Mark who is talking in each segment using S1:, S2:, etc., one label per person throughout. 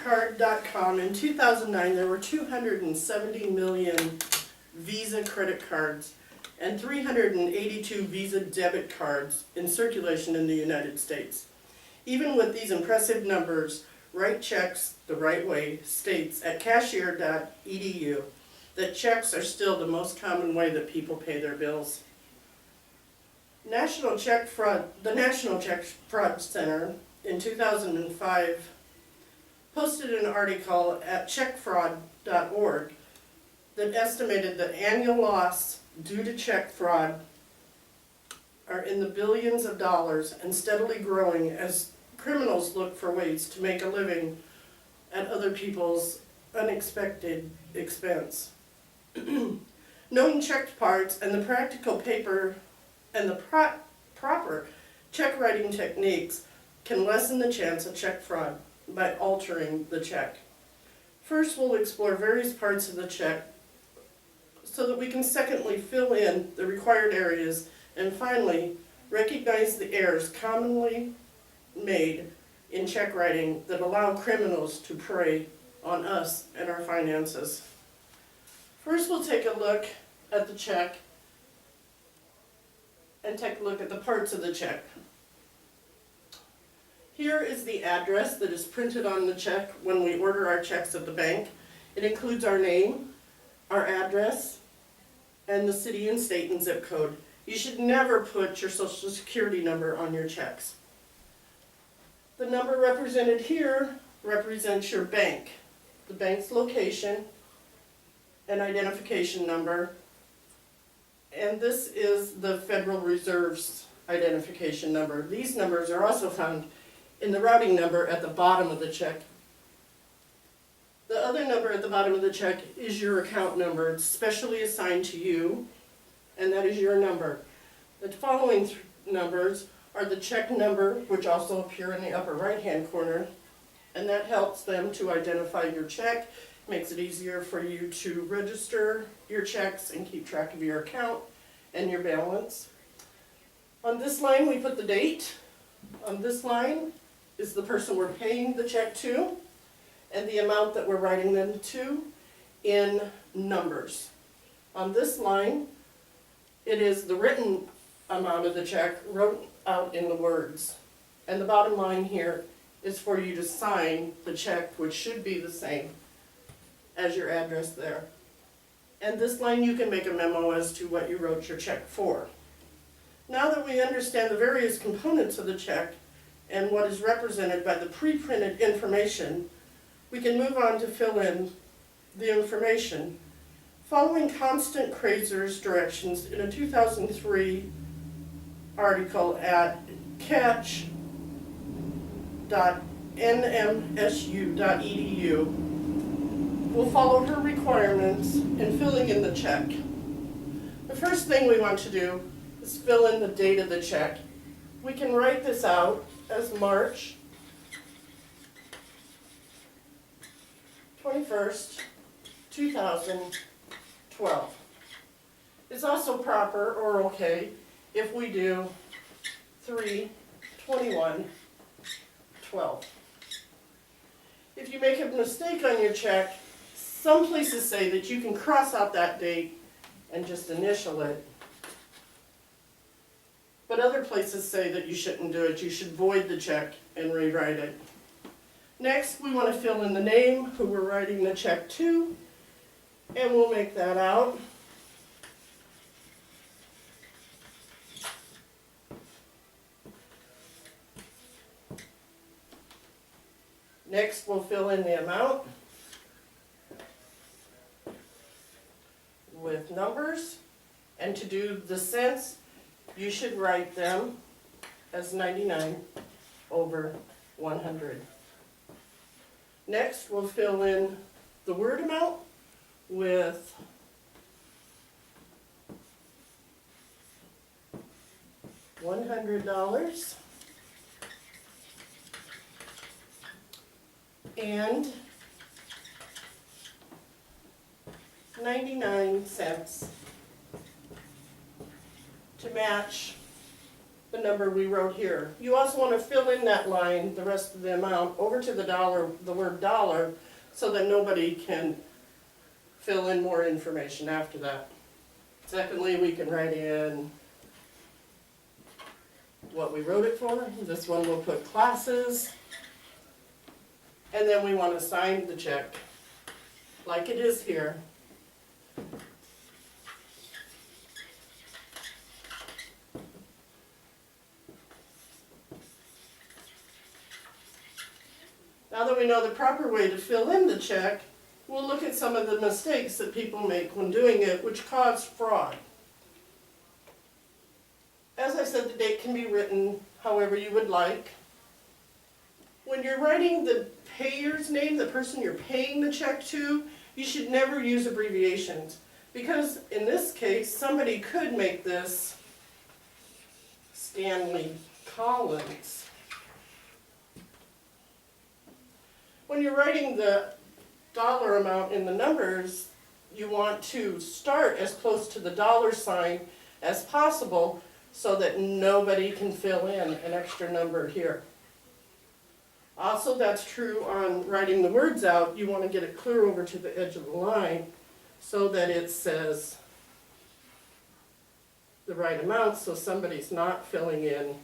S1: creditcard.com, in 2009 there were 270 million Visa credit cards and 382 Visa debit cards in circulation in the United States. Even with these impressive numbers, Write Checks the Right Way states at cashier.edu that checks are still the most common way that people pay their bills. The National Check Fraud Center in 2005 posted an article at checkfraud.org that estimated that annual loss due to check fraud are in the billions of dollars and steadily growing as criminals look for ways to make a living at other people's unexpected expense. Knowing check parts and the practical paper and the proper check writing techniques can lessen the chance of check fraud by altering the check. First, we'll explore various parts of the check so that we can secondly fill in the required areas, and finally recognize the errors commonly made in check writing that allow criminals to prey on us and our finances. First, we'll take a look at the check and take a look at the parts of the check. Here is the address that is printed on the check when we order our checks at the bank. It includes our name, our address, and the city and state and zip code. You should never put your social security number on your checks. The number represented here represents your bank, the bank's location and identification number, and this is the Federal Reserve's identification number. These numbers are also found in the routing number at the bottom of the check. The other number at the bottom of the check is your account number. It's specially assigned to you, and that is your number. The following numbers are the check number, which also appear in the upper right-hand corner, and that helps them to identify your check, makes it easier for you to register your checks and keep track of your account and your balance. On this line, we put the date. On this line is the person we're paying the check to and the amount that we're writing them to in numbers. On this line, it is the written amount of the check wrote out in the words. And the bottom line here is for you to sign the check, which should be the same as your address there. And this line you can make a memo as to what you wrote your check for. Now that we understand the various components of the check and what is represented by the pre-printed information, we can move on to fill in the information. Following Constant Krazer's directions in a 2003 article at catch.nmsu.edu, we'll follow her requirements in filling in the check. The first thing we want to do is fill in the date of the check. We can write this out as March 21st, 2012. It's also proper or okay if we do 3/21/12. If you make a mistake on your check, some places say that you can cross out that date and just initial it. But other places say that you shouldn't do it. You should void the check and rewrite it. Next, we want to fill in the name, who we're writing the check to, and we'll make that out. Next, we'll fill in the amount with numbers, and to do the cents, you should write them as 99/100. Next, we'll fill in the word amount with $100 and 99 cents to match the number we wrote here. You also want to fill in that line, the rest of the amount, over to the dollar, the word dollar, so that nobody can fill in more information after that. Secondly, we can write in what we wrote it for. This one we'll put classes. And then we want to sign the check like it is here. Now that we know the proper way to fill in the check, we'll look at some of the mistakes that people make when doing it, which cause fraud. As I said, the date can be written however you would like. When you're writing the payer's name, the person you're paying the check to, you should never use abbreviations. Because in this case, somebody could make this Stanley Collins. When you're writing the dollar amount in the numbers, you want to start as close to the dollar sign as possible so that nobody can fill in an extra number here. Also, that's true on writing the words out. You want to get it clear over to the edge of the line so that it says the right amount, so somebody's not filling in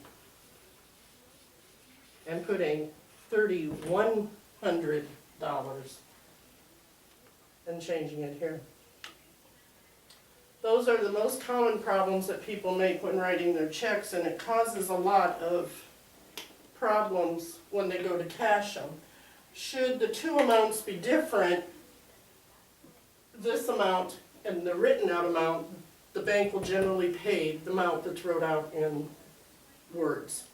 S1: and putting $3,100 and changing it here. Those are the most common problems that people make when writing their checks, and it causes a lot of problems when they go to cash them. Should the two amounts be different, this amount and the written out amount, the bank will generally pay the amount that's wrote out in words.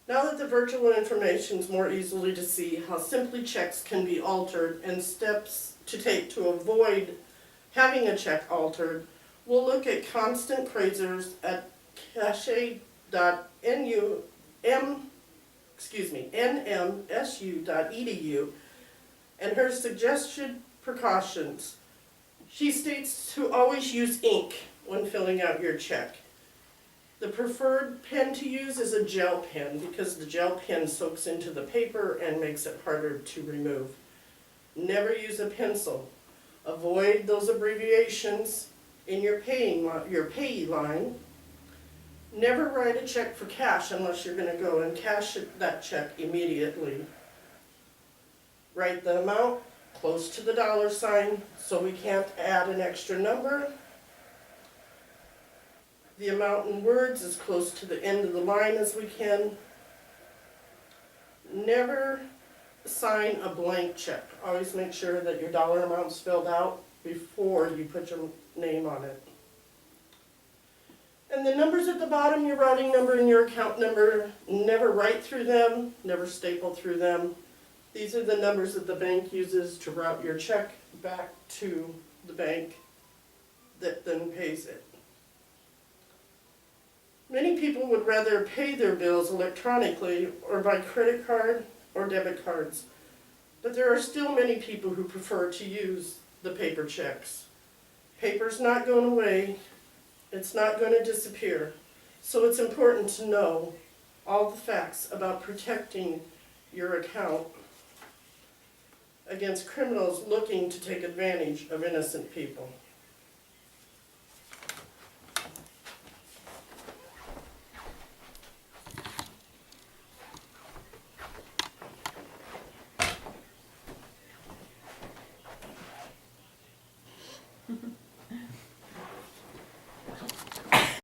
S1: Now that the virtual information is more easily to see how simply checks can be altered and steps to take to avoid having a check altered, we'll look at Constant Krasers at nmsu.edu and her suggested precautions. She states to always use ink when filling out your check. The preferred pen to use is a gel pen because the gel pen soaks into the paper and makes it harder to remove. Never use a pencil. Avoid those abbreviations in your payee line. Never write a check for cash unless you're going to go and cash that check immediately. Write the amount close to the dollar sign so we can't add an extra number. The amount in words as close to the end of the line as we can. Never sign a blank check. Always make sure that your dollar amount's filled out before you put your name on it. And the numbers at the bottom, your routing number and your account number, never write through them, never staple through them. These are the numbers that the bank uses to route your check back to the bank that then pays it. Many people would rather pay their bills electronically or by credit card or debit cards, but there are still many people who prefer to use the paper checks. Paper's not going away, it's not going to disappear, so it's important to know all the facts about protecting your account against criminals looking to take advantage of innocent people.